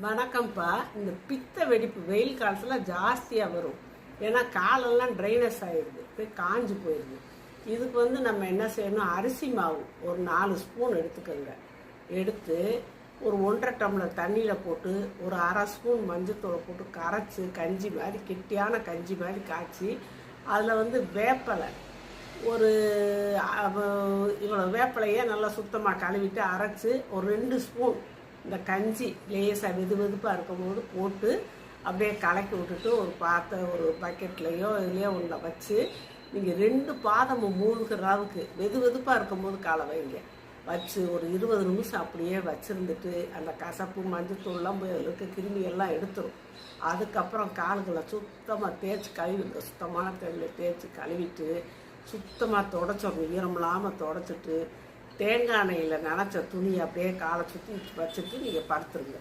வணக்கம்ப்பா. இந்த பித்த வெடிப்பு வெயில் காலத்தில் ஜாஸ்தியாக வரும். ஏன்னா காலெல்லாம் ட்ரைனஸ் ஆகிடுது, போய் காஞ்சி போயிடுது. இதுக்கு நம்ம என்ன செய்யணும், அரிசி மாவு ஒரு 4 ஸ்பூன் எடுத்துக்கோங்க. எடுத்து ஒரு 1.5 டம்ளர் தண்ணியில் போட்டு ஒரு 1/2 ஸ்பூன் மஞ்சத்தூளை போட்டு கரைச்சி கஞ்சி மாதிரி கெட்டியான கஞ்சி மாதிரி காய்ச்சி அதில் வேப்பலை ஒரு இவ்வளோ வேப்பலையே நல்லா சுத்தமாக கழுவிட்டு அரைச்சி ஒரு 2 ஸ்பூன் இந்த கஞ்சி லேசாக வெதுப்பாக இருக்கும்போது போட்டு அப்படியே கலக்கி விட்டுட்டு ஒரு பக்கெட்லேயோ இதுலேயோ ஒன்றை வச்சு நீங்கள் 2 பாதமும் மூழ்கிற அளவுக்கு வெதுப்பாக இருக்கும்போது காலை வைங்க. வச்சு ஒரு 20 நிமிஷம் அப்படியே வச்சுருந்துட்டு அந்த கசப்பு மஞ்சத்தூள்லாம் போய் அதில் இருக்க கிருமியெல்லாம் எடுத்துரும். அதுக்கப்புறம் கால்களை சுத்தமாக தேய்ச்சி கழுவிங்க. சுத்தமான தண்ணியில் தேய்ச்சி கழுவிட்டு சுத்தமாக தொடச்சிடணும். ஈரமில்லாமல் தொடச்சிட்டு தேங்காய் எண்ணெயில் நனைச்ச துணி அப்படியே காலை சுற்றி வச்சுட்டு நீங்கள் படுத்துருங்க.